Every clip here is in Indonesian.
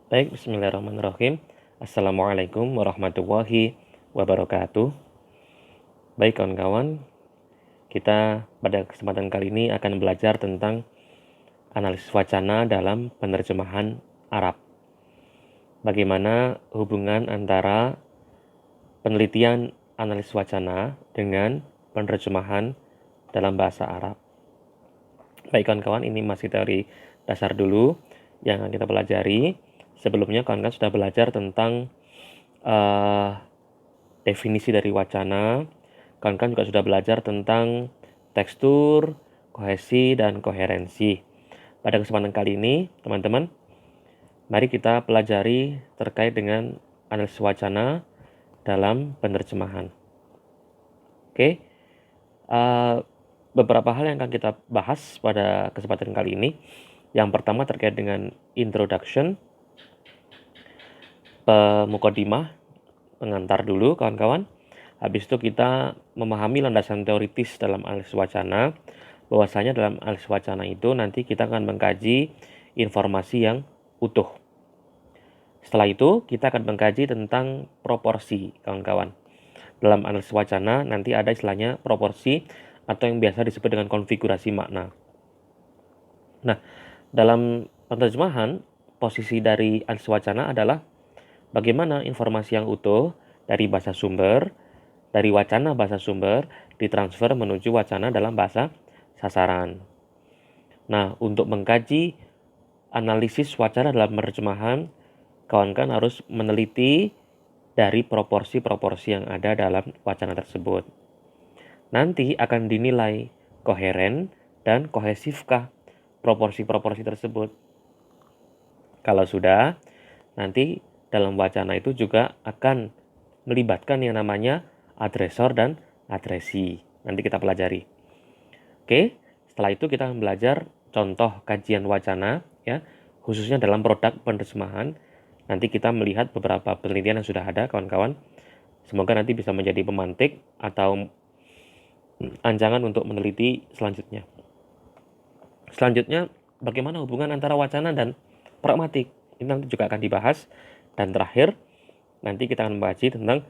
Baik, bismillahirrahmanirrahim. Assalamualaikum warahmatullahi wabarakatuh. Baik kawan-kawan, kita pada kesempatan kali ini akan belajar tentang analisis wacana dalam penerjemahan Arab. Bagaimana hubungan antara penelitian analisis wacana dengan penerjemahan dalam bahasa Arab. Baik kawan-kawan, ini masih teori dasar dulu yang akan kita pelajari. Sebelumnya kawan-kawan sudah belajar tentang definisi dari wacana. Kawan-kawan juga sudah belajar tentang tekstur, kohesi, dan koherensi. Pada kesempatan kali ini, teman-teman, mari kita pelajari terkait dengan analisis wacana dalam penerjemahan. Oke, beberapa hal yang akan kita bahas pada kesempatan kali ini. Yang pertama terkait dengan introduction, mukadimah, pengantar dulu kawan-kawan. Habis itu kita memahami landasan teoritis dalam analisis wacana. Bahwasanya dalam analisis wacana itu nanti kita akan mengkaji informasi yang utuh. Setelah itu kita akan mengkaji tentang proporsi kawan-kawan. Dalam analisis wacana nanti ada istilahnya proporsi atau yang biasa disebut dengan konfigurasi makna. Nah, dalam penerjemahan, posisi dari analisis wacana adalah bagaimana informasi yang utuh dari bahasa sumber, dari wacana bahasa sumber, ditransfer menuju wacana dalam bahasa sasaran. Nah, untuk mengkaji analisis wacana dalam penerjemahan, kawan-kawan harus meneliti dari proporsi-proporsi yang ada dalam wacana tersebut. Nanti akan dinilai koheren dan kohesifkah proporsi-proporsi tersebut. Kalau sudah, nanti dalam wacana itu juga akan melibatkan yang namanya adresor dan adresi. Nanti kita pelajari. Oke, setelah itu kita akan belajar contoh kajian wacana, ya, khususnya dalam produk penerjemahan. Nanti kita melihat beberapa penelitian yang sudah ada, kawan-kawan. Semoga nanti bisa menjadi pemantik atau anjangan untuk meneliti selanjutnya. Selanjutnya, bagaimana hubungan antara wacana dan pragmatik? Ini nanti juga akan dibahas. Dan terakhir, nanti kita akan membahas tentang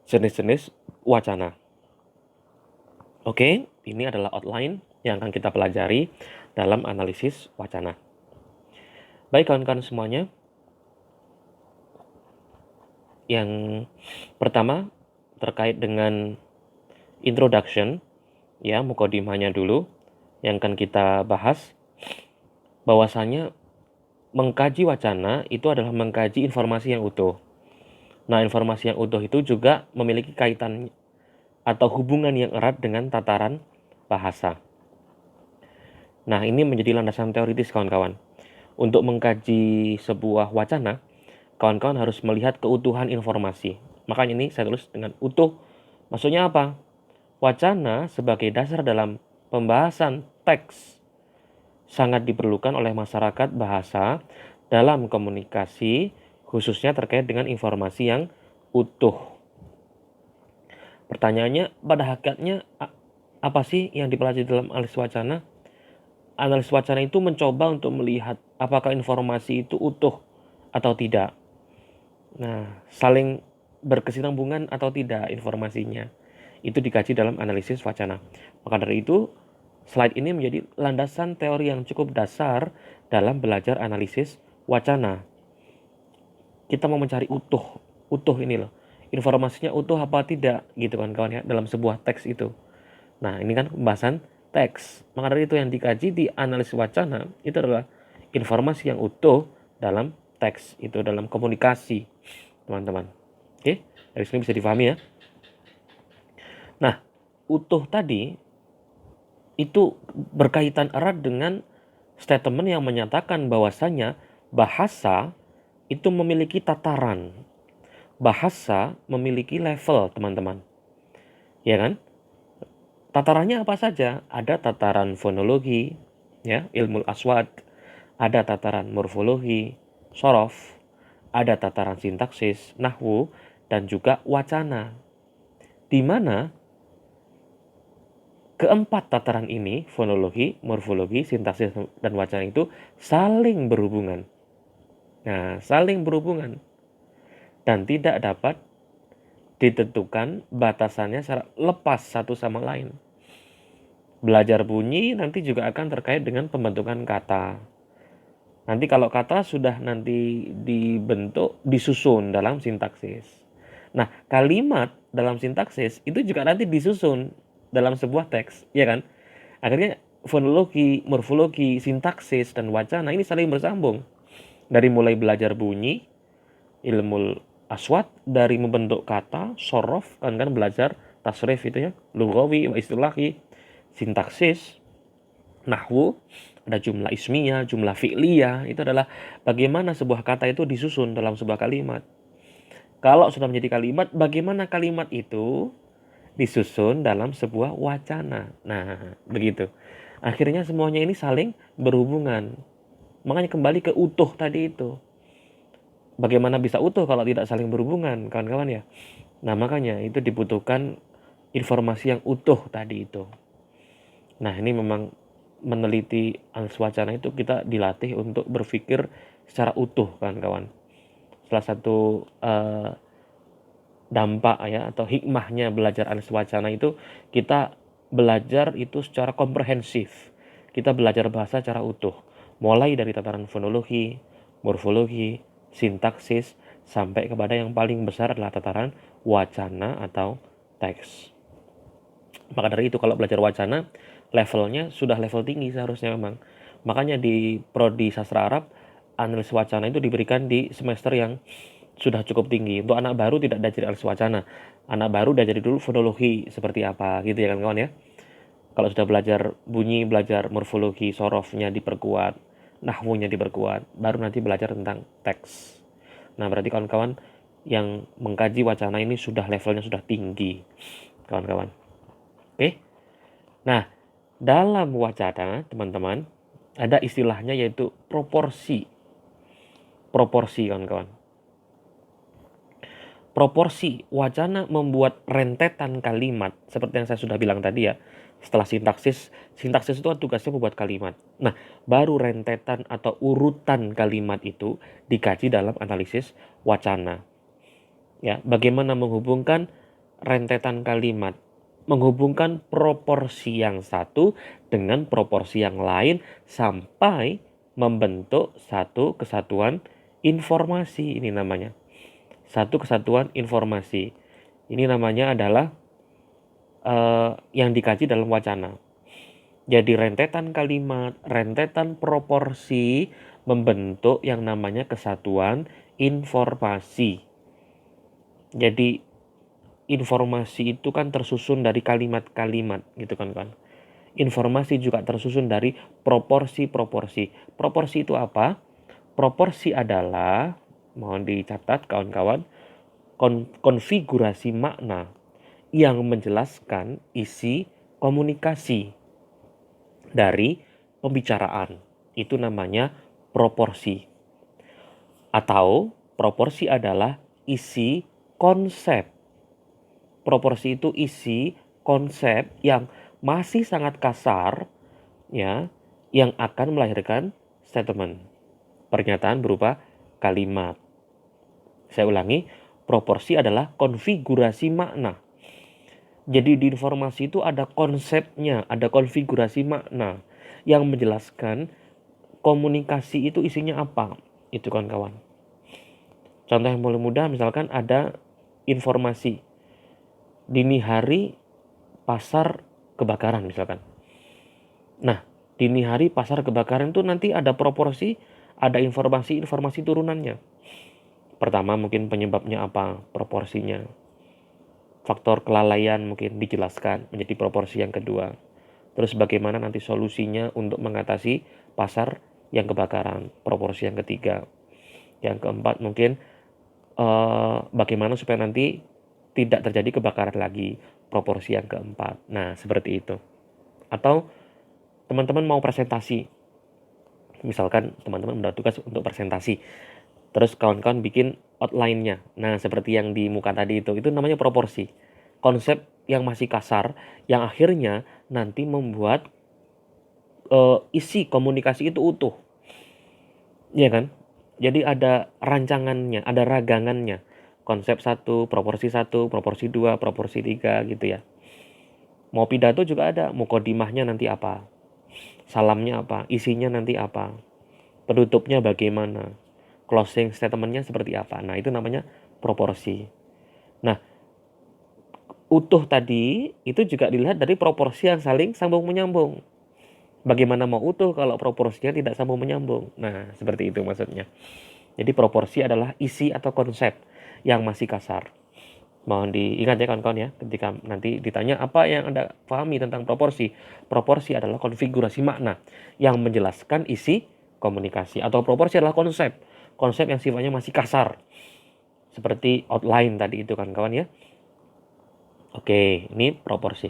jenis-jenis wacana. Oke, ini adalah outline yang akan kita pelajari dalam analisis wacana. Baik kawan-kawan semuanya, yang pertama terkait dengan introduction, ya, mukadimahnya dulu yang akan kita bahas. Bahwasanya mengkaji wacana itu adalah mengkaji informasi yang utuh. Nah, informasi yang utuh itu juga memiliki kaitan atau hubungan yang erat dengan tataran bahasa. Nah, ini menjadi landasan teoritis kawan-kawan. Untuk mengkaji sebuah wacana, kawan-kawan harus melihat keutuhan informasi. Makanya ini saya tulis dengan utuh. Maksudnya apa? Wacana sebagai dasar dalam pembahasan teks sangat diperlukan oleh masyarakat bahasa dalam komunikasi, khususnya terkait dengan informasi yang utuh. Pertanyaannya, pada hakikatnya apa sih yang dipelajari dalam analisis wacana? Analisis wacana itu mencoba untuk melihat apakah informasi itu utuh atau tidak. Nah, saling berkesinambungan atau tidak informasinya. Itu dikaji dalam analisis wacana. Maka dari itu, slide ini menjadi landasan teori yang cukup dasar dalam belajar analisis wacana. Kita mau mencari utuh ini loh. Informasinya utuh apa tidak gitu kan kawan ya dalam sebuah teks itu. Nah, ini kan pembahasan teks. Maka dari itu yang dikaji di analisis wacana itu adalah informasi yang utuh dalam teks, itu dalam komunikasi, teman-teman. Oke, dari sini bisa difahami ya. Nah, utuh tadi itu berkaitan erat dengan statement yang menyatakan bahwasanya bahasa itu memiliki tataran. Bahasa memiliki level, teman-teman. Ya kan? Tatarannya apa saja? Ada tataran fonologi, ya, ilmu aswad, ada tataran morfologi, sorof, ada tataran sintaksis, nahwu, dan juga wacana. Di mana keempat tataran ini, fonologi, morfologi, sintaksis, dan wacana itu saling berhubungan. Nah, saling berhubungan dan tidak dapat ditentukan batasannya secara lepas satu sama lain. Belajar bunyi nanti juga akan terkait dengan pembentukan kata. Nanti kalau kata sudah nanti dibentuk, disusun dalam sintaksis. Nah, kalimat dalam sintaksis itu juga nanti disusun dalam sebuah teks, ya kan? Akhirnya fonologi, morfologi, sintaksis, dan wacana ini saling bersambung. Dari mulai belajar bunyi, ilmu aswat, dari membentuk kata, sorof, kan belajar tasrif itu ya, lughawi, wa istilahi, sintaksis, nahwu, ada jumlah ismiyah, jumlah fi'liyah, itu adalah bagaimana sebuah kata itu disusun dalam sebuah kalimat. Kalau sudah menjadi kalimat, bagaimana kalimat itu disusun dalam sebuah wacana. Nah, begitu. Akhirnya semuanya ini saling berhubungan. Makanya kembali ke utuh tadi itu. Bagaimana bisa utuh kalau tidak saling berhubungan, kawan-kawan ya? Nah, makanya itu dibutuhkan informasi yang utuh tadi itu. Nah, ini memang meneliti analisis wacana itu kita dilatih untuk berpikir secara utuh, kawan-kawan. Salah satu dampak ya atau hikmahnya belajar analisis wacana itu kita belajar itu secara komprehensif. Kita belajar bahasa secara utuh, mulai dari tataran fonologi, morfologi, sintaksis, sampai kepada yang paling besar adalah tataran wacana atau teks. Maka dari itu kalau belajar wacana, levelnya sudah level tinggi seharusnya memang. Makanya di prodi sastra Arab, analisis wacana itu diberikan di semester yang sudah cukup tinggi. Untuk anak baru tidak diajari analisis wacana. Anak baru diajari dulu fonologi seperti apa gitu ya kan kawan ya. Kalau sudah belajar bunyi, belajar morfologi, sorofnya diperkuat, nahwunya diperkuat, baru nanti belajar tentang teks. Nah, berarti kawan-kawan yang mengkaji wacana ini sudah levelnya sudah tinggi, kawan-kawan. Oke. Nah, dalam wacana, teman-teman, ada istilahnya yaitu proporsi. Proporsi, kawan-kawan. Proporsi wacana membuat rentetan kalimat seperti yang saya sudah bilang tadi ya. Setelah sintaksis itu kan tugasnya membuat kalimat. Nah, baru rentetan atau urutan kalimat itu dikaji dalam analisis wacana. Ya, bagaimana menghubungkan rentetan kalimat, menghubungkan proporsi yang satu dengan proporsi yang lain sampai membentuk satu kesatuan informasi, ini namanya. Satu kesatuan informasi. Ini namanya adalah yang dikaji dalam wacana. Jadi rentetan kalimat, rentetan proporsi membentuk yang namanya kesatuan informasi. Jadi informasi itu kan tersusun dari kalimat-kalimat gitu kan. Informasi juga tersusun dari proporsi-proporsi. Proporsi itu apa? Proporsi adalah, mohon dicatat kawan-kawan, konfigurasi makna yang menjelaskan isi komunikasi dari pembicaraan. Itu namanya proporsi. Atau proporsi adalah isi konsep. Proporsi itu isi konsep yang masih sangat kasar ya, yang akan melahirkan statement. Pernyataan berupa kalimat. Saya ulangi, proporsi adalah konfigurasi makna. Jadi di informasi itu ada konsepnya, ada konfigurasi makna yang menjelaskan komunikasi itu isinya apa. Itu kawan-kawan. Contoh yang paling mudah misalkan ada informasi dini hari pasar kebakaran misalkan. Nah, dini hari pasar kebakaran itu nanti ada proporsi, ada informasi turunannya. Pertama mungkin penyebabnya apa, proporsinya. Faktor kelalaian mungkin dijelaskan menjadi proporsi yang kedua. Terus bagaimana nanti solusinya untuk mengatasi pasar yang kebakaran, proporsi yang ketiga. Yang keempat mungkin bagaimana supaya nanti tidak terjadi kebakaran lagi, proporsi yang keempat. Nah, seperti itu. Atau teman-teman mau presentasi, misalkan teman-teman mendapat tugas untuk presentasi, terus kawan-kawan bikin outline-nya. Nah, seperti yang di muka tadi itu namanya proporsi. Konsep yang masih kasar, yang akhirnya nanti membuat isi komunikasi itu utuh. Iya kan? Jadi ada rancangannya, ada ragangannya. Konsep 1, proporsi 1, proporsi 2, proporsi 3 gitu ya. Mau pidato juga ada, mukodimahnya nanti apa, salamnya apa, isinya nanti apa, penutupnya bagaimana, closing statementnya seperti apa. Nah, itu namanya proporsi. Nah, utuh tadi itu juga dilihat dari proporsi yang saling sambung menyambung. Bagaimana mau utuh kalau proporsinya tidak sambung menyambung? Nah, seperti itu maksudnya. Jadi proporsi adalah isi atau konsep yang masih kasar. Mohon diingat ya kawan-kawan ya, ketika nanti ditanya apa yang Anda pahami tentang proporsi. Proporsi adalah konfigurasi makna yang menjelaskan isi komunikasi. Atau proporsi adalah konsep. Konsep yang sifatnya masih kasar. Seperti outline tadi itu kawan-kawan ya. Oke, ini proporsi.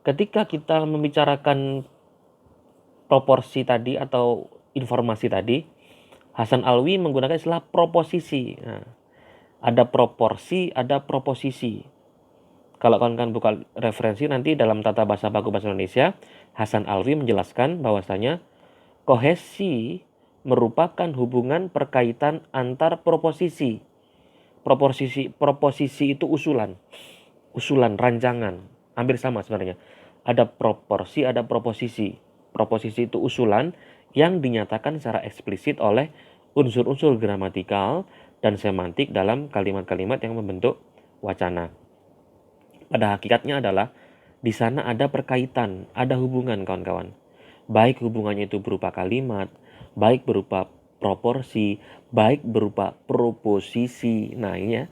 Ketika kita membicarakan proporsi tadi atau informasi tadi, Hasan Alwi menggunakan istilah proposisi. Nah, ada proporsi, ada proposisi. Kalau kawan-kawan buka referensi nanti dalam tata bahasa baku bahasa Indonesia, Hasan Alwi menjelaskan bahwasanya kohesi merupakan hubungan perkaitan antar proposisi. Proposisi itu usulan, rancangan, hampir sama sebenarnya. Ada proporsi, ada proposisi. Proposisi itu usulan yang dinyatakan secara eksplisit oleh unsur-unsur gramatikal dan semantik dalam kalimat-kalimat yang membentuk wacana. Pada hakikatnya adalah di sana ada perkaitan, ada hubungan kawan-kawan. Baik hubungannya itu berupa kalimat, baik berupa proporsi, baik berupa proposisi. Nah, ini ya.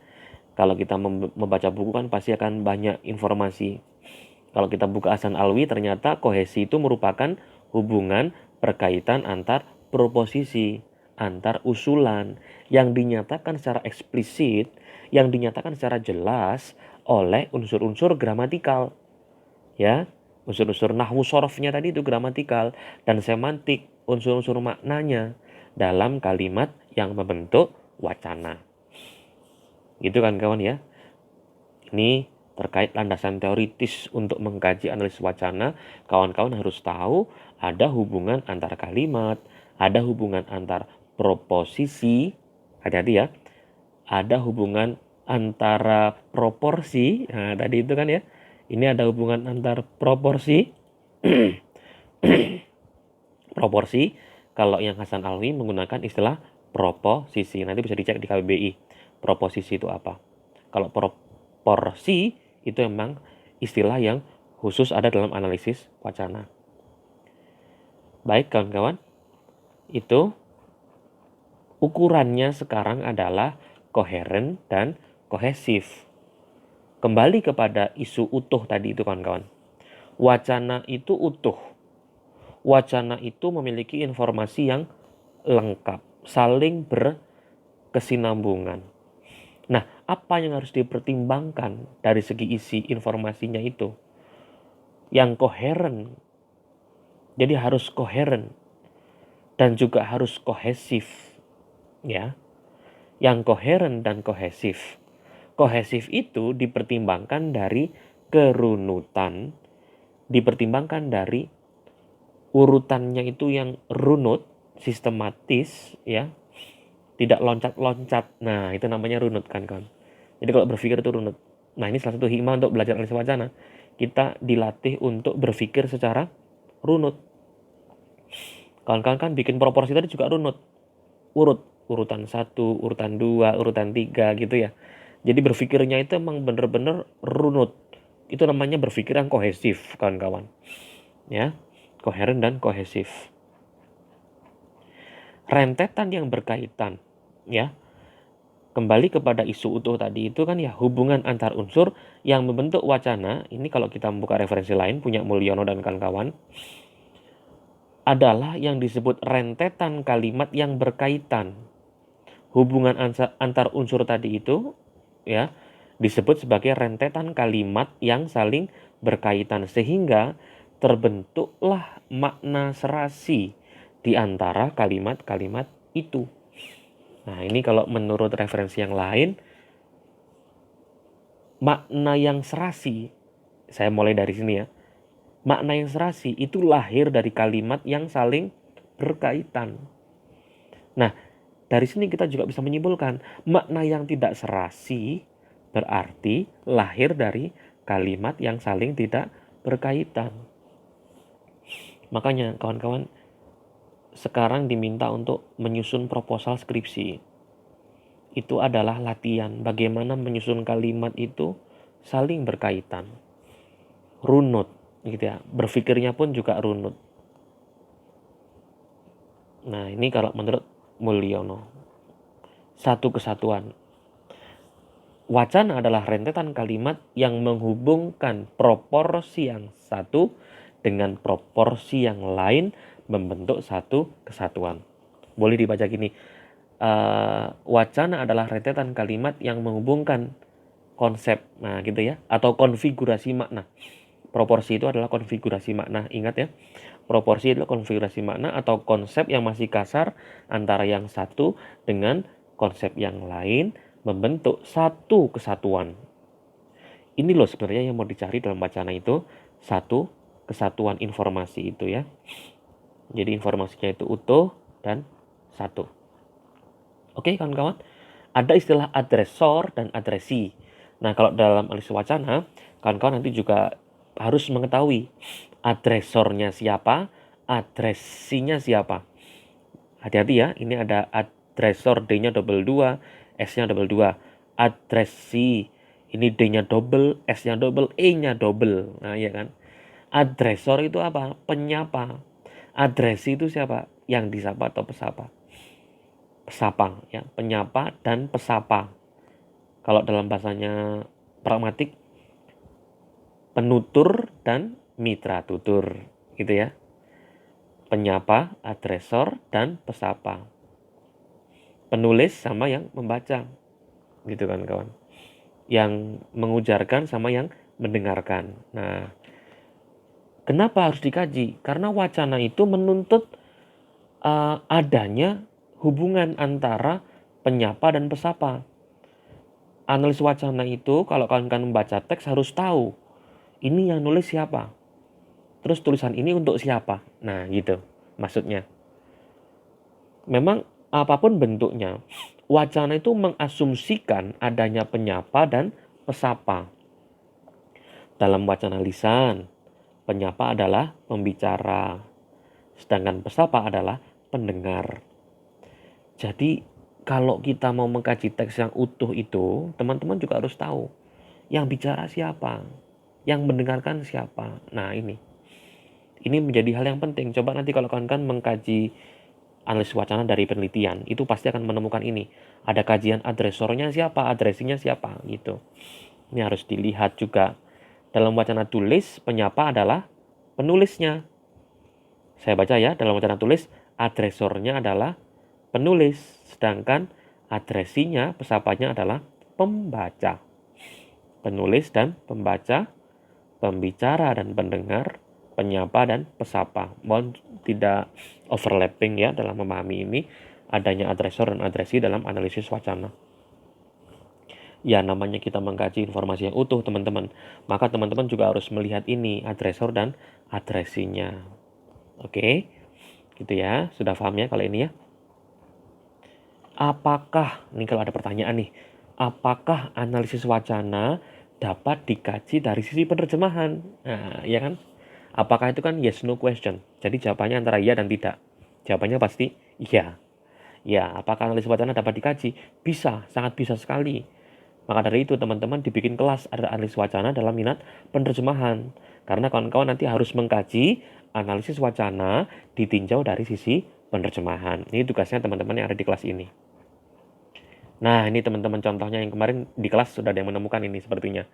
Kalau kita membaca buku kan pasti akan banyak informasi. Kalau kita buka Hasan Alwi, ternyata kohesi itu merupakan hubungan perkaitan antar proposisi, antar usulan yang dinyatakan secara eksplisit, yang dinyatakan secara jelas oleh unsur-unsur gramatikal. Ya, unsur-unsur nahwu sorofnya tadi itu gramatikal dan semantik, unsur-unsur maknanya dalam kalimat yang membentuk wacana. Gitu kan kawan ya. Ini terkait landasan teoritis untuk mengkaji analisis wacana, kawan-kawan harus tahu ada hubungan antar kalimat, ada hubungan antar proposisi, hati-hati ya, ada hubungan antara proporsi, nah tadi itu kan ya, ini ada hubungan antar proporsi, proporsi, kalau yang Hasan Alwi menggunakan istilah proposisi, nanti bisa dicek di KBBI, proposisi itu apa. Kalau proporsi itu memang istilah yang khusus ada dalam analisis wacana. Baik kawan-kawan, itu ukurannya sekarang adalah koheren dan kohesif. Kembali kepada isu utuh tadi itu kawan-kawan. Wacana itu utuh. Wacana itu memiliki informasi yang lengkap, saling berkesinambungan. Nah, apa yang harus dipertimbangkan dari segi isi informasinya itu? Yang koheren. Jadi harus koheren dan juga harus kohesif, ya. Yang koheren dan kohesif. Kohesif itu dipertimbangkan dari kerunutan, dipertimbangkan dari urutannya itu yang runut, sistematis, ya. Tidak loncat-loncat. Nah, itu namanya runut kan, kawan. Jadi kalau berpikir itu runut. Nah, ini salah satu hikmah untuk belajar analisis wacana. Kita dilatih untuk berpikir secara runut. Kawan-kawan kan bikin proporsi tadi juga runut. Urutan 1, urutan 2, urutan 3 gitu ya. Jadi berpikirnya itu emang bener-bener runut. Itu namanya berpikir yang kohesif, kawan-kawan. Ya, koheren dan kohesif. Rentetan yang berkaitan, ya. Kembali kepada isu utuh tadi itu kan ya, hubungan antar unsur yang membentuk wacana. Ini kalau kita membuka referensi lain punya Mulyono dan kawan-kawan, adalah yang disebut rentetan kalimat yang berkaitan. Hubungan antar unsur tadi itu ya disebut sebagai rentetan kalimat yang saling berkaitan sehingga terbentuklah makna serasi di antara kalimat-kalimat itu. Nah, ini kalau menurut referensi yang lain, makna yang serasi, saya mulai dari sini ya. Makna yang serasi itu lahir dari kalimat yang saling berkaitan. Nah, dari sini kita juga bisa menyimpulkan makna yang tidak serasi berarti lahir dari kalimat yang saling tidak berkaitan. Makanya kawan-kawan sekarang diminta untuk menyusun proposal skripsi. Itu adalah latihan bagaimana menyusun kalimat itu saling berkaitan. Runut gitu ya. Berpikirnya pun juga runut. Nah, ini kalau menurut Mulyono. Satu kesatuan. Wacana adalah rentetan kalimat yang menghubungkan proporsi yang satu dengan proporsi yang lain membentuk satu kesatuan. Boleh dibaca gini, wacana adalah rentetan kalimat yang menghubungkan konsep, nah gitu ya, atau konfigurasi makna. Proporsi itu adalah konfigurasi makna, ingat ya. Proporsi adalah konfigurasi makna atau konsep yang masih kasar antara yang satu dengan konsep yang lain membentuk satu kesatuan. Ini loh sebenarnya yang mau dicari dalam wacana itu, satu kesatuan informasi itu ya. Jadi informasinya itu utuh dan satu. Oke kawan-kawan, ada istilah adresor dan adresi. Nah kalau dalam analisis wacana, kawan-kawan nanti juga harus mengetahui adresornya siapa, adresinya siapa. Hati-hati ya, ini ada adresor D-nya double 2, S-nya double 2. Adresi, ini D-nya double, S-nya double, E-nya double. Nah ya kan. Adresor itu apa? Penyapa. Adresi itu siapa? Yang disapa atau pesapa. Pesapa ya, penyapa dan pesapa. Kalau dalam bahasanya pragmatik, penutur dan mitra tutur gitu ya. Penyapa, adresor, dan pesapa. Penulis sama yang membaca gitu kan kawan. Yang mengujarkan sama yang mendengarkan. Nah, kenapa harus dikaji? Karena wacana itu menuntut adanya hubungan antara penyapa dan pesapa. Analis wacana itu kalau kawan-kawan membaca teks harus tahu ini yang nulis siapa. Terus tulisan ini untuk siapa? Nah, gitu maksudnya. Memang apapun bentuknya, wacana itu mengasumsikan adanya penyapa dan pesapa. Dalam wacana lisan, penyapa adalah pembicara, sedangkan pesapa adalah pendengar. Jadi, kalau kita mau mengkaji teks yang utuh itu, teman-teman juga harus tahu yang bicara siapa, yang mendengarkan siapa. Nah, ini menjadi hal yang penting. Coba nanti kalau kawan-kawan mengkaji analisis wacana dari penelitian, itu pasti akan menemukan ini. Ada kajian adresornya siapa, adresinya siapa, gitu. Ini harus dilihat juga. Dalam wacana tulis, penyapa adalah penulisnya. Saya baca ya, dalam wacana tulis, adresornya adalah penulis, sedangkan adresinya, pesapanya adalah pembaca. Penulis dan pembaca, pembicara dan pendengar, penyapa dan pesapa. Mohon tidak overlapping ya dalam memahami ini adanya adresor dan adresi dalam analisis wacana. Ya namanya kita mengkaji informasi yang utuh teman-teman, maka teman-teman juga harus melihat ini adresor dan adresinya. Oke, gitu ya, sudah paham ya kalau ini ya. Apakah, ini kalau ada pertanyaan nih, apakah analisis wacana dapat dikaji dari sisi penerjemahan? Nah, ya kan? Apakah itu kan yes no question. Jadi jawabannya antara iya dan tidak. Jawabannya pasti iya. Ya, apakah analisis wacana dapat dikaji? Bisa, sangat bisa sekali. Maka dari itu teman-teman dibikin kelas ada analisis wacana dalam minat penerjemahan. Karena kawan-kawan nanti harus mengkaji analisis wacana ditinjau dari sisi penerjemahan. Ini tugasnya teman-teman yang ada di kelas ini. Nah, ini teman-teman contohnya yang kemarin di kelas sudah ada yang menemukan ini sepertinya.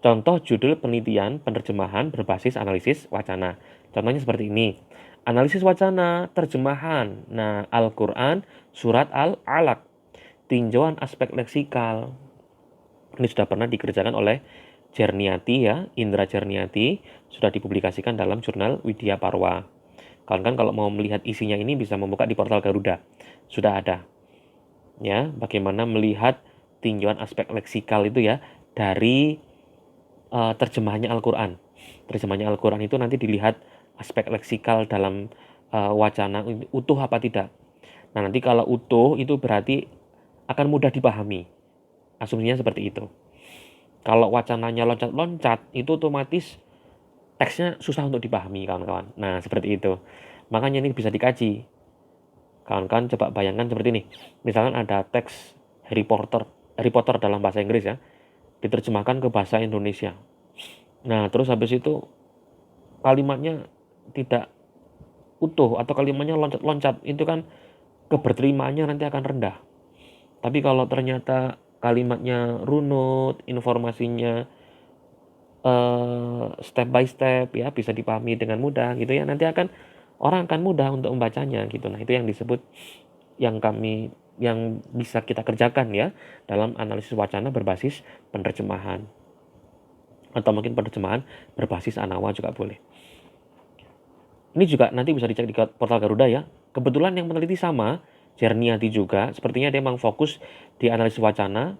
Contoh judul penelitian penerjemahan berbasis analisis wacana. Contohnya seperti ini. Analisis wacana terjemahan. Nah, Al-Quran surat Al-Alaq. Tinjauan aspek leksikal. Ini sudah pernah dikerjakan oleh Cerniati ya, Indra Cerniati. Sudah dipublikasikan dalam jurnal Widya Parwa. Kawan-kawan kalau mau melihat isinya ini bisa membuka di portal Garuda. Sudah ada. Ya, bagaimana melihat tinjauan aspek leksikal itu ya dari terjemahannya Al-Quran. Terjemahannya Al-Quran itu nanti dilihat aspek leksikal dalam wacana utuh apa tidak. Nah, nanti kalau utuh itu berarti akan mudah dipahami. Asumsinya seperti itu. Kalau wacananya loncat-loncat, itu otomatis teksnya susah untuk dipahami, kawan-kawan. Nah, seperti itu. Makanya ini bisa dikaji. Kawan-kawan coba bayangkan seperti ini. Misalkan ada teks Harry Potter dalam bahasa Inggris ya, diterjemahkan ke bahasa Indonesia. Nah, terus habis itu kalimatnya tidak utuh atau kalimatnya loncat-loncat, itu kan keberterimaannya nanti akan rendah. Tapi kalau ternyata kalimatnya runut, informasinya step by step ya, bisa dipahami dengan mudah gitu ya, nanti orang akan mudah untuk membacanya gitu. Nah, itu yang disebut yang bisa kita kerjakan ya dalam analisis wacana berbasis penerjemahan, atau mungkin penerjemahan berbasis ANAWA juga boleh. Ini juga nanti bisa dicek di portal Garuda ya. Kebetulan yang meneliti sama, Jerniati juga, sepertinya dia memang fokus di analisis wacana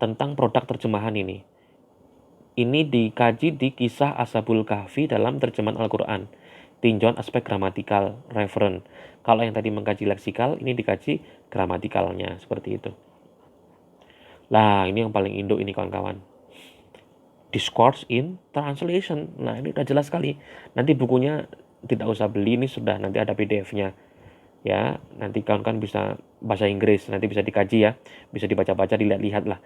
tentang produk terjemahan ini. Ini dikaji di kisah Ashabul Kahfi dalam terjemahan Al-Quran. Tinjauan aspek gramatikal, referen. Kalau yang tadi mengkaji leksikal, ini dikaji gramatikalnya, seperti itu. Lah, ini yang paling induk ini kawan-kawan. Discourse in translation. Nah, ini udah jelas sekali. Nanti bukunya tidak usah beli, ini sudah nanti ada PDF-nya. Ya, nanti kawan-kawan bisa bahasa Inggris, nanti bisa dikaji ya. Bisa dibaca-baca, dilihat-lihat lah.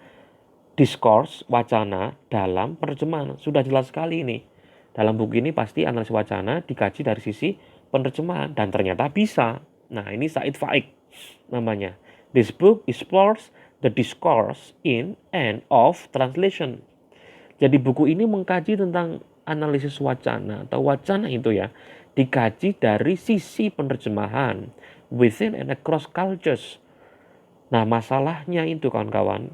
Discourse, wacana dalam penerjemahan. Sudah jelas sekali ini. Dalam buku ini pasti analisis wacana dikaji dari sisi penerjemahan. Dan ternyata bisa. Nah, ini Said Faik namanya. This book explores the discourse in and of translation. Jadi buku ini mengkaji tentang analisis wacana atau wacana itu ya. Dikaji dari sisi penerjemahan. Within and across cultures. Nah, masalahnya itu kawan-kawan.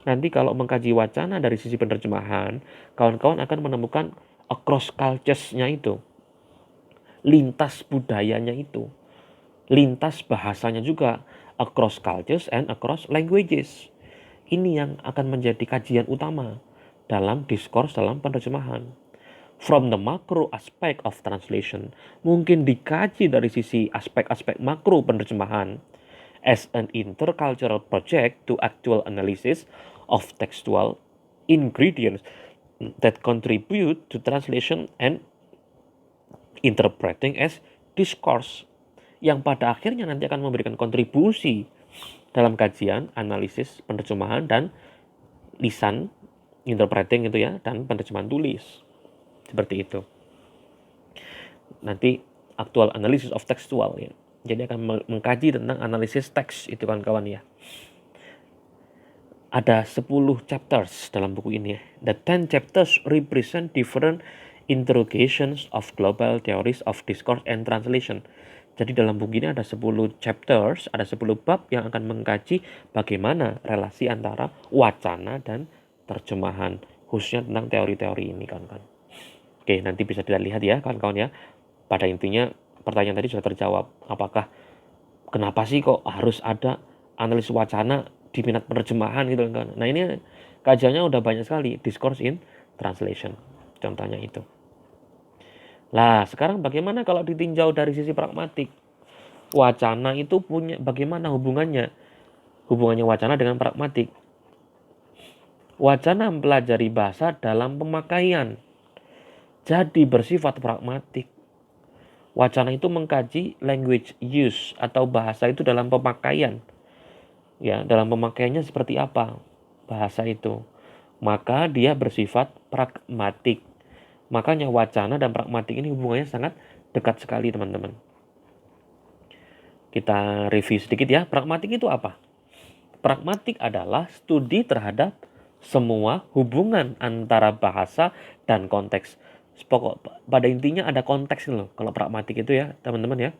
Nanti kalau mengkaji wacana dari sisi penerjemahan, kawan-kawan akan menemukan across cultures-nya itu. Lintas budayanya itu. Lintas bahasanya juga. Across cultures and across languages. Ini yang akan menjadi kajian utama dalam diskurs dalam penerjemahan. From the macro aspect of translation, mungkin dikaji dari sisi aspek-aspek makro penerjemahan as an intercultural project to actual analysis of textual ingredients that contribute to translation and interpreting as discourse, yang pada akhirnya nanti akan memberikan kontribusi dalam kajian, analisis, penerjemahan, dan lisan, interpreting itu ya, dan penerjemahan tulis. Seperti itu. Nanti actual analysis of textual ya. Jadi akan mengkaji tentang analisis teks itu kawan-kawan ya. Ada 10 chapters dalam buku ini ya. The 10 chapters represent different interrogations of global theories of discourse and translation. Jadi dalam buku ini ada 10 chapters, ada 10 bab yang akan mengkaji bagaimana relasi antara wacana dan terjemahan, khususnya tentang teori-teori ini kawan-kawan. Oke, nanti bisa dilihat ya kawan-kawan ya. Pada intinya pertanyaan tadi sudah terjawab. Apakah kenapa sih kok harus ada analisis wacana di minat penerjemahan gitu kan? Nah, ini kajiannya udah banyak sekali, discourse in translation. Contohnya itu. Lah, sekarang bagaimana kalau ditinjau dari sisi pragmatik? Wacana itu punya bagaimana hubungannya? Hubungannya wacana dengan pragmatik. Wacana mempelajari bahasa dalam pemakaian. Jadi bersifat pragmatik. Wacana itu mengkaji language use atau bahasa itu dalam pemakaian. Ya, dalam pemakaiannya seperti apa bahasa itu. Maka dia bersifat pragmatik. Makanya wacana dan pragmatik ini hubungannya sangat dekat sekali, teman-teman. Kita review sedikit ya. Pragmatik itu apa? Pragmatik adalah studi terhadap semua hubungan antara bahasa dan konteks. Pada intinya ada konteks loh kalau pragmatik itu ya, teman-teman ya.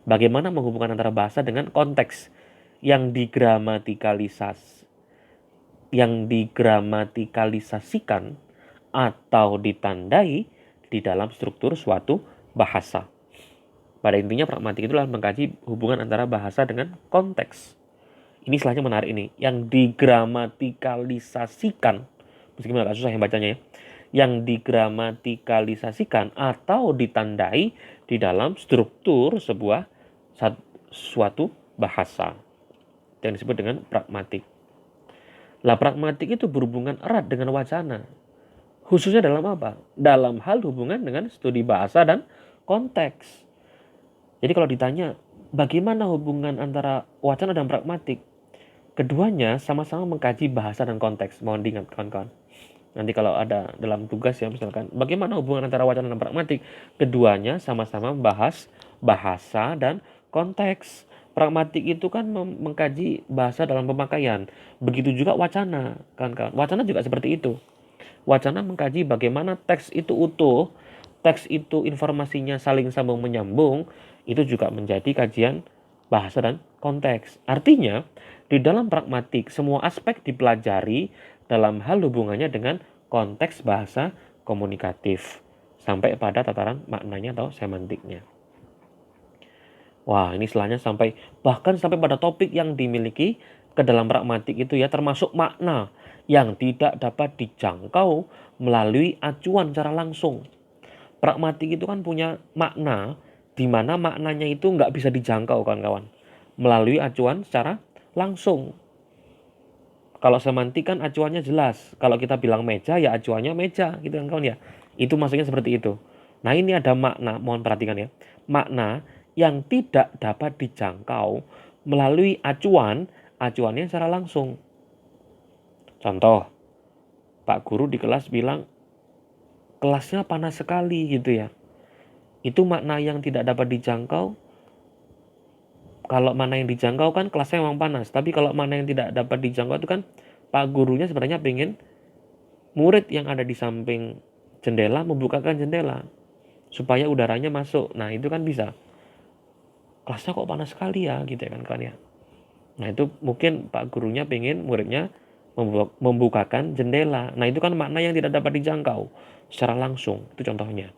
Bagaimana menghubungkan antara bahasa dengan konteks yang digramatikalisasikan atau ditandai di dalam struktur suatu bahasa. Pada intinya pragmatik itulah mengkaji hubungan antara bahasa dengan konteks. Ini istilahnya menarik ini, yang digramatikalisasikan. Meskipun agak susah yang bacanya ya. yang digramatikalisasikan atau ditandai di dalam struktur suatu bahasa yang disebut dengan pragmatik. Lah pragmatik itu berhubungan erat dengan wacana. Khususnya dalam apa? Dalam hal hubungan dengan studi bahasa dan konteks. Jadi kalau ditanya bagaimana hubungan antara wacana dan pragmatik, keduanya sama-sama mengkaji bahasa dan konteks. Mohon diingat kawan-kawan. Nanti kalau ada dalam tugas ya misalkan, bagaimana hubungan antara wacana dan pragmatik? Keduanya sama-sama membahas bahasa dan konteks. Pragmatik itu kan mengkaji bahasa dalam pemakaian. Begitu juga wacana, kawan-kawan. Wacana juga seperti itu. Wacana mengkaji bagaimana teks itu utuh, teks itu informasinya saling sambung menyambung, itu juga menjadi kajian bahasa dan konteks. Artinya, di dalam pragmatik, semua aspek dipelajari dalam hal hubungannya dengan konteks bahasa komunikatif, sampai pada tataran maknanya atau semantiknya. Wah, ini istilahnya bahkan sampai pada topik yang dimiliki ke dalam pragmatik itu ya, termasuk makna yang tidak dapat dijangkau melalui acuan secara langsung. Pragmatik itu kan punya makna, di mana maknanya itu nggak bisa dijangkau kawan-kawan, melalui acuan secara langsung. Kalau semantik kan acuannya jelas. Kalau kita bilang meja ya acuannya meja gitu kan kawan ya. Itu maksudnya seperti itu. Nah ini ada makna, mohon perhatikan ya. Makna yang tidak dapat dijangkau melalui acuannya secara langsung. Contoh, Pak Guru di kelas bilang kelasnya panas sekali gitu ya. Itu makna yang tidak dapat dijangkau. Kalau mana yang dijangkau kan kelasnya memang panas. Tapi kalau mana yang tidak dapat dijangkau itu kan Pak Gurunya sebenarnya pengen murid yang ada di samping jendela membukakan jendela supaya udaranya masuk. Nah itu kan bisa. Kelasnya kok panas sekali ya gitu ya kan ya. Nah itu mungkin Pak Gurunya pengen muridnya membukakan jendela. Nah itu kan makna yang tidak dapat dijangkau secara langsung. Itu contohnya.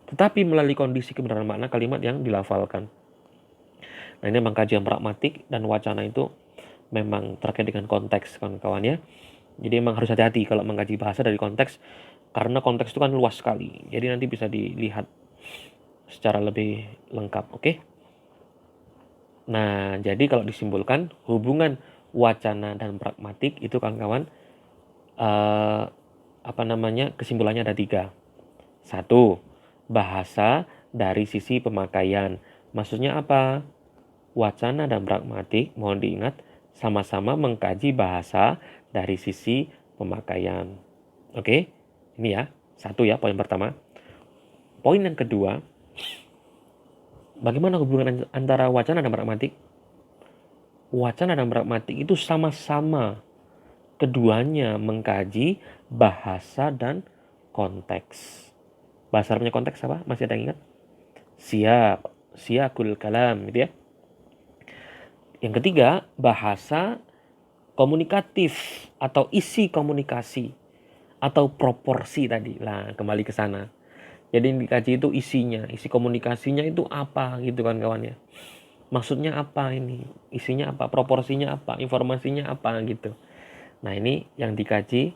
Tetapi melalui kondisi kebenaran makna kalimat yang dilafalkan. Nah ini memang kajian pragmatik dan wacana itu memang terkait dengan konteks kawan-kawan ya. Jadi memang harus hati-hati kalau mengkaji bahasa dari konteks, karena konteks itu kan luas sekali. Jadi nanti bisa dilihat secara lebih lengkap, oke? Nah, jadi kalau disimpulkan hubungan wacana dan pragmatik itu kawan-kawan kesimpulannya ada 3. 1. Bahasa dari sisi pemakaian. Maksudnya apa? Wacana dan pragmatik, mohon diingat, sama-sama mengkaji bahasa dari sisi pemakaian. Oke, ini ya, 1 ya, poin pertama. Poin yang kedua, bagaimana hubungan antara wacana dan pragmatik? Wacana dan pragmatik itu sama-sama keduanya mengkaji bahasa dan konteks. Bahasa Arabnya konteks apa? Masih ada yang ingat? Siyakul kalam gitu ya. Yang ketiga, bahasa komunikatif atau isi komunikasi atau proporsi tadi. Lah, kembali ke sana. Jadi yang dikaji itu isinya, isi komunikasinya itu apa gitu kan kawan ya. Maksudnya apa ini? Isinya apa? Proporsinya apa? Informasinya apa gitu. Nah, ini yang dikaji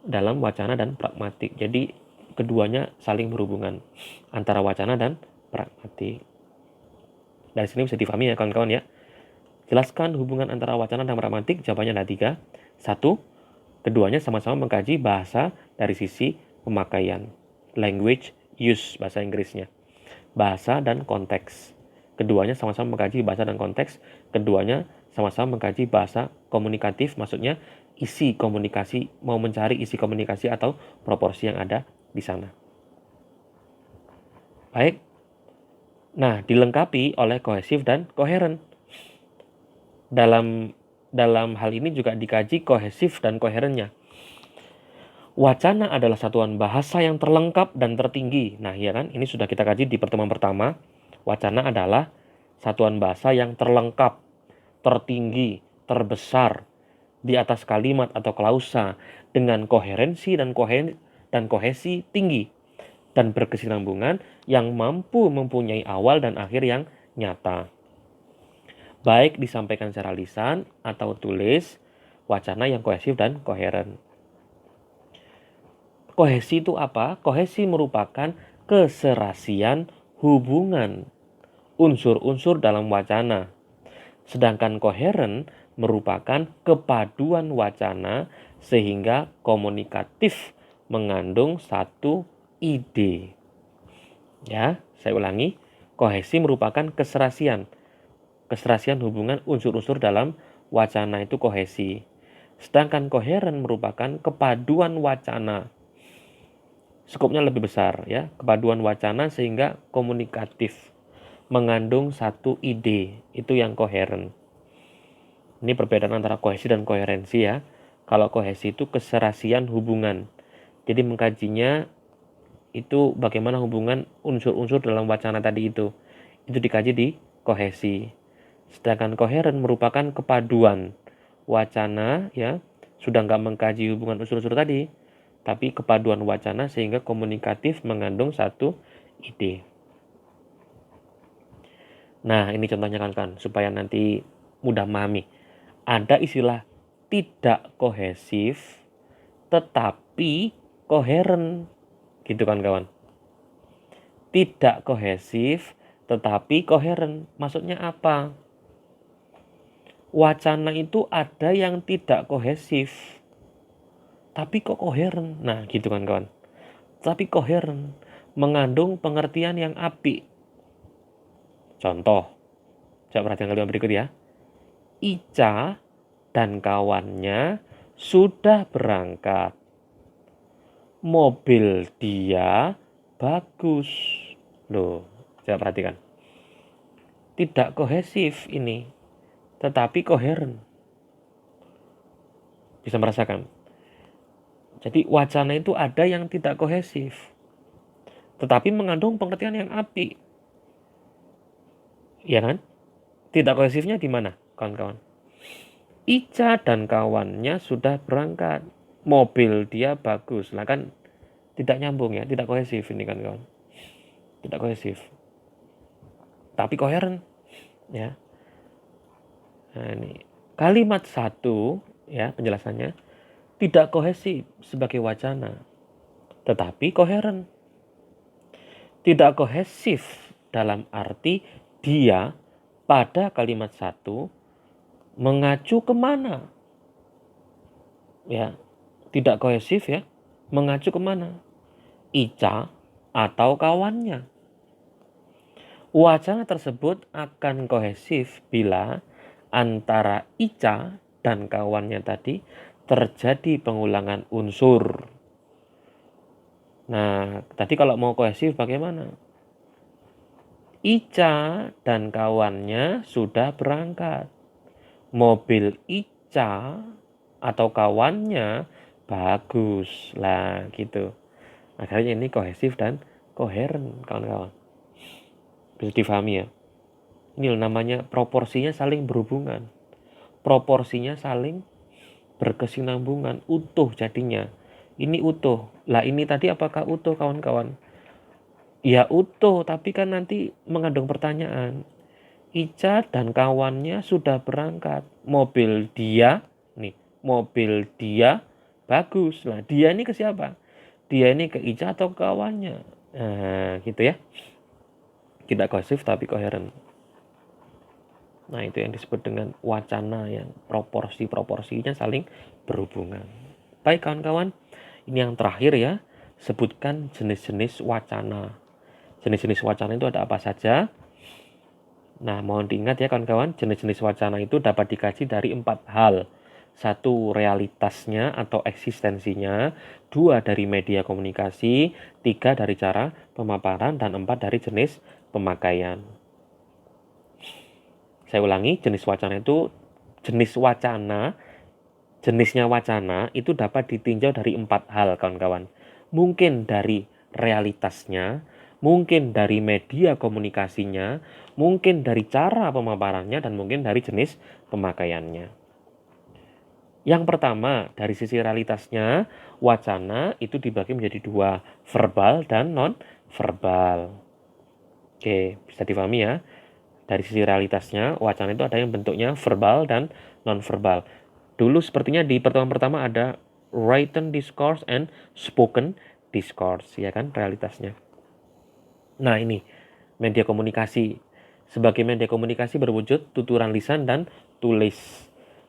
dalam wacana dan pragmatik. Jadi keduanya saling berhubungan antara wacana dan pragmatik. Dari sini bisa difahami ya kawan-kawan ya. Jelaskan hubungan antara wacana dan pragmatik. Jawabannya ada 3. 1. Keduanya sama-sama mengkaji bahasa dari sisi pemakaian. Language use bahasa Inggrisnya. Bahasa dan konteks. Keduanya sama-sama mengkaji bahasa dan konteks. Keduanya sama-sama mengkaji bahasa komunikatif, maksudnya isi komunikasi, mau mencari isi komunikasi atau proporsi yang ada di sana. Baik. Nah, dilengkapi oleh kohesif dan koheren. Dalam hal ini juga dikaji kohesif dan koherennya. Wacana adalah satuan bahasa yang terlengkap dan tertinggi. Nah, ya kan? Ini sudah kita kaji di pertemuan pertama. Wacana adalah satuan bahasa yang terlengkap, tertinggi, terbesar di atas kalimat atau klausa dengan koherensi dan kohesi tinggi dan berkesinambungan yang mampu mempunyai awal dan akhir yang nyata. Baik disampaikan secara lisan atau tulis, wacana yang kohesif dan koheren. Kohesi itu apa? Kohesi merupakan keserasian hubungan unsur-unsur dalam wacana. Sedangkan koheren merupakan kepaduan wacana sehingga komunikatif mengandung satu ide. Ya, saya ulangi. Kohesi merupakan keserasian hubungan unsur-unsur dalam wacana itu kohesi. Sedangkan koheren merupakan kepaduan wacana. Skopnya lebih besar ya, kepaduan wacana sehingga komunikatif mengandung satu ide, itu yang koheren. Ini perbedaan antara kohesi dan koherensi ya. Kalau kohesi itu keserasian hubungan. Jadi mengkajinya itu bagaimana hubungan unsur-unsur dalam wacana tadi itu. Itu dikaji di kohesi. Sedangkan koheren merupakan kepaduan wacana ya. Sudah nggak mengkaji hubungan unsur-unsur tadi, tapi kepaduan wacana sehingga komunikatif mengandung satu ide. Nah, ini contohnya kan, supaya nanti mudah memahami. Ada istilah tidak kohesif tetapi koheren. Gitu kan kawan. Tidak kohesif tetapi koheren. Maksudnya apa? Wacana itu ada yang tidak kohesif tapi kok koheren. Nah, gitu kan kawan. Tapi koheren, mengandung pengertian yang apik. Contoh, coba perhatikan kalimat berikut ya. Ica dan kawannya sudah berangkat. Mobil dia bagus. Loh, coba perhatikan. Tidak kohesif ini, tetapi koheren. Bisa merasakan. Jadi wacana itu ada yang tidak kohesif, tetapi mengandung pengertian yang apik. Ya kan? Tidak kohesifnya di mana, kawan-kawan? Ica dan kawannya sudah berangkat. Mobil dia bagus. Lah kan tidak nyambung ya, tidak kohesif ini kan kawan. Tidak kohesif. Tapi koheren ya. Nah, ini kalimat 1 ya penjelasannya tidak kohesif sebagai wacana, tetapi koheren. Tidak kohesif dalam arti dia pada kalimat 1 mengacu kemana? Ya, tidak kohesif ya, mengacu kemana? Ica atau kawannya. Wacana tersebut akan kohesif bila antara Ica dan kawannya tadi terjadi pengulangan unsur. Nah, tadi kalau mau kohesif bagaimana? Ica dan kawannya sudah berangkat. Mobil Ica atau kawannya bagus lah gitu. Akhirnya ini kohesif dan koheren kawan-kawan. Bisa difahami ya. Ini namanya proporsinya saling berhubungan. Proporsinya saling berkesinambungan, utuh jadinya. Ini utuh. Lah ini tadi apakah utuh kawan-kawan? Ya utuh, tapi kan nanti mengandung pertanyaan. Ica dan kawannya sudah berangkat. Mobil dia bagus. Lah dia ini ke siapa? Dia ini ke Ica atau ke kawannya? Nah, gitu ya. Tidak kohesif tapi koheren. Nah, itu yang disebut dengan wacana yang proporsi-proporsinya saling berhubungan. Baik kawan-kawan, ini yang terakhir ya. Sebutkan jenis-jenis wacana. Jenis-jenis wacana itu ada apa saja? Nah, mohon diingat ya kawan-kawan, jenis-jenis wacana itu dapat dikaji dari 4 hal. 1, realitasnya atau eksistensinya. 2, dari media komunikasi. 3, dari cara pemaparan. Dan 4, dari jenis pemakaian. Saya ulangi, jenisnya wacana itu dapat ditinjau dari 4 hal kawan-kawan. Mungkin dari realitasnya, mungkin dari media komunikasinya, mungkin dari cara pemaparannya, dan mungkin dari jenis pemakaiannya. Yang pertama, dari sisi realitasnya, wacana itu dibagi menjadi 2, verbal dan non-verbal. Oke, bisa difahami ya. Dari sisi realitasnya, wacana itu ada yang bentuknya verbal dan non-verbal. Dulu sepertinya di pertemuan pertama ada written discourse and spoken discourse, ya kan, realitasnya. Nah, ini media komunikasi. Sebagai media komunikasi berwujud tuturan lisan dan tulis.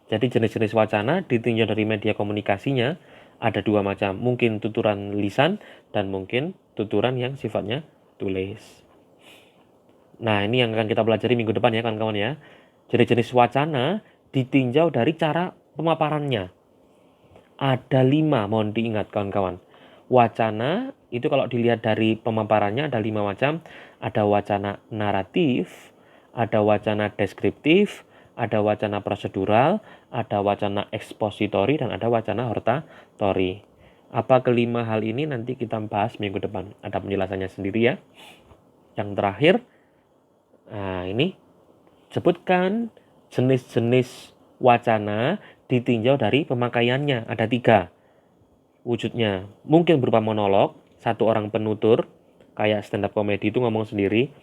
Jadi jenis-jenis wacana ditinjau dari media komunikasinya ada dua macam. Mungkin tuturan lisan dan mungkin tuturan yang sifatnya tulis. Nah, ini yang akan kita pelajari minggu depan ya kawan-kawan ya. Jenis-jenis wacana ditinjau dari cara pemaparannya. Ada 5, mohon diingat kawan-kawan. Wacana itu kalau dilihat dari pemaparannya ada 5 macam. Ada wacana naratif, ada wacana deskriptif, ada wacana prosedural, ada wacana ekspositori, dan ada wacana hortatori. Apa kelima hal ini nanti kita bahas minggu depan. Ada penjelasannya sendiri ya. Yang terakhir, nah ini sebutkan jenis-jenis wacana ditinjau dari pemakaiannya. Ada 3 wujudnya. Mungkin berupa monolog, satu orang penutur, kayak stand up comedy itu ngomong sendiri.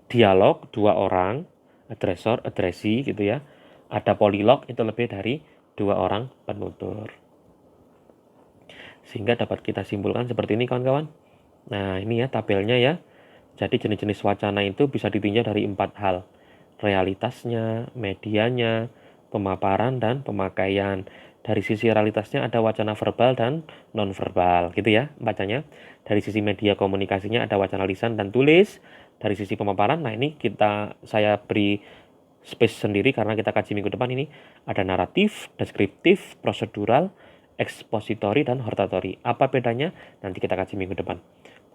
Dialog, 2 orang, addressor, addressee gitu ya. Ada polilog, itu lebih dari 2 orang penutur. Sehingga dapat kita simpulkan seperti ini kawan-kawan. Nah, ini ya tabelnya ya. Jadi jenis-jenis wacana itu bisa ditinjau dari 4 hal. Realitasnya, medianya, pemaparan, dan pemakaian. Dari sisi realitasnya ada wacana verbal dan non-verbal gitu ya bacanya. Dari sisi media komunikasinya ada wacana lisan dan tulis. Dari sisi pemaparan, nah ini saya beri space sendiri karena kita kaji minggu depan ini. Ada naratif, deskriptif, prosedural, ekspositori, dan hortatori. Apa bedanya? Nanti kita kaji minggu depan.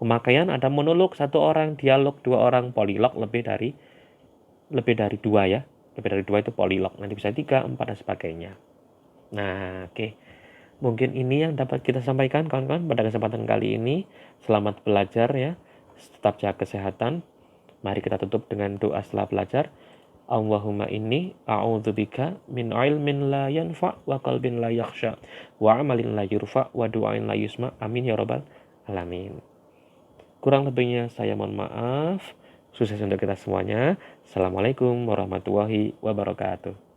Pemakaian ada monolog 1 orang, dialog 2 orang, polilog lebih dari 2 ya. Lebih dari 2 itu polilog. Nanti bisa 3, 4, dan sebagainya. Nah, oke. Mungkin ini yang dapat kita sampaikan kawan-kawan pada kesempatan kali ini. Selamat belajar ya. Tetap jaga kesehatan. Mari kita tutup dengan doa setelah belajar. Allahumma inni a'udzubika min ilmin la yanfa wa qalbin la yakhsha wa amalin la yurfa wa du'ain la yusma. Amin ya rabbal alamin. Kurang lebihnya saya mohon maaf. Sukses untuk kita semuanya. Assalamualaikum warahmatullahi wabarakatuh.